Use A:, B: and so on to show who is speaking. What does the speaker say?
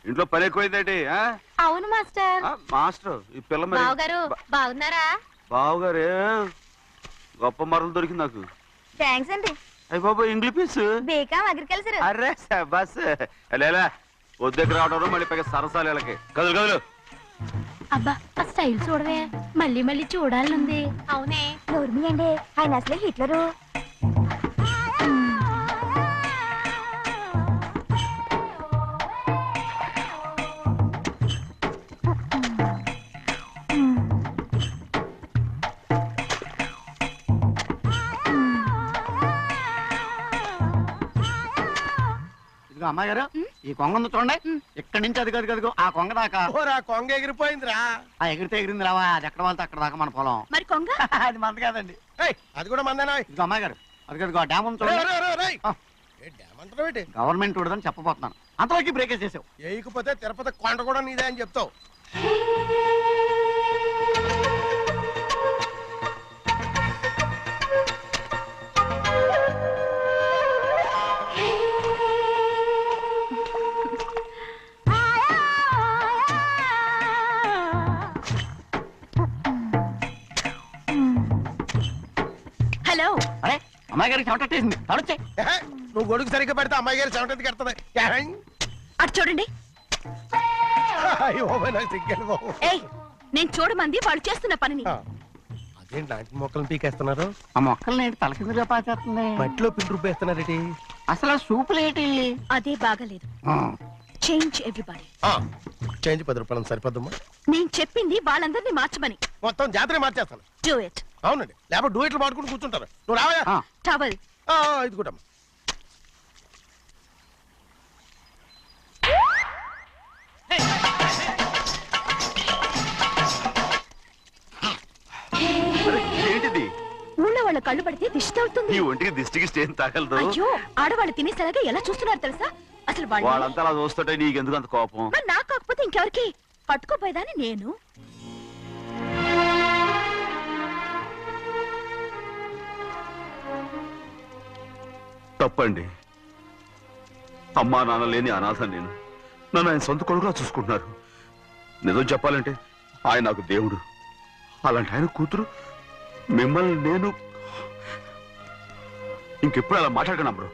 A: ఇంట్లో పని ఎక్కువైందేంటి?
B: అవును మాస్టర్.
A: మాస్టర్ ఈ పిల్ల
B: బావగారు బాగున్నారా?
A: బావగారే గొప్ప మరలు దొరికింది నాకు.
B: థ్యాంక్స్ అండి.
A: అయ్యి బాబు ఇంగ్లీష్
B: బీకామ్ అగ్రికల్చర్.
A: అరే బస్ లేలా వద్దకు రావడం మళ్ళీ పైగా సరసాలు వీళ్ళకి. కదులు కదులు.
B: అబ్బా ఆ స్టైల్ చూడవే, మళ్ళీ మళ్ళీ చూడాలనుంది. అవునే నోర్మి అండి, ఆయన అసలే హిట్లరు.
C: అమ్మాయి గారు ఈ కొంగ ఉంది చూడండి, ఇక్కడి నుంచి అది కదిగో ఆ కొంగ దాకా.
D: కొంగ ఎగిరిపోయిందిరా.
C: ఆ ఎగిరితే ఎగిరింది రావా, అది ఎక్కడ వాళ్ళతో అక్కడ దాకా మన పొలం.
B: మరి కొంగ
C: అది మంద కాదండి.
D: అది కూడా మందేనా?
C: ఇది అమ్మాయి గారు అది కదిగో ఆ డ్యామ్ ఉంది చూడండి. గవర్నమెంట్ ఉండదని చెప్పబోతున్నాను, అంతలోకి బ్రేక్ వేసేసావు.
D: వేయకపోతే తిరుపతి కొండ కూడా నీదే అని చెప్తావు.
B: హలో.
C: అరే అమ్మాయి గారికి చెమటేసింది, తడొచ్చే.
D: నువ్వు గొడుగు సరిగ్గా పెడితే అమ్మాయి గారు చెమటెత్తి కడుతుంది.
B: అటు చూడండి. ఏయ్, నేను చూడమంది వాళ్ళు చేస్తున్న పనిని.
D: అదేంటి లాంటి మొక్కలను పీకేస్తున్నారు?
C: ఆ మొక్కల్ని ఏంటి తల కిందగా పాచేస్తుంది?
D: మట్టిలో పిండి రుబ్బేస్తున్నారేటి?
C: అసలు ఆ సూపులేటి?
B: అదే బాగలేదు. Change everybody.
D: చేంజ్ 10 రూపాయలు సరిపోద్దమ్మా.
B: నేను చెప్పింది వాళ్ళందరినీ మార్చమని.
D: మొత్తం జాతర మార్చేస్తాను.
B: Do it.
D: అవునండి, లేకపోతే డూయిట్లు పాడుకుంటూ కూర్చుంటారు. నువ్వు రావా?
B: టవల్.
D: ఇది కూడా
A: ఏంటిది?
B: ఊళ్ళో వాళ్ళ కళ్ళు పడితే దిష్టి అవుతుంది.
A: ఈ ఒంటికి దిష్టికి స్టేన్ తగలదు.
B: అయ్యో, ఆడవాళ్ళు తినేసరిగా ఎలా చూస్తున్నారు తెలుసా? అసలు
A: వాళ్ళంతా అలా చూస్తుంటే నీకెందుకు అంత కోపం?
B: నాకు కాకపోతే ఇంకెవరికి? పట్టుకోపోయేదాన్ని నేను.
A: తప్పండి. అమ్మా నాన్న లేని అనాథ నేను. నన్ను ఆయన సొంత కొడుకులా చూసుకుంటున్నారు. నిజం చెప్పాలంటే ఆయన నాకు దేవుడు. అలాంటి ఆయన కూతురు మిమ్మల్ని నేను ఇంకెప్పుడు అలా మాట్లాడకను బ్రో.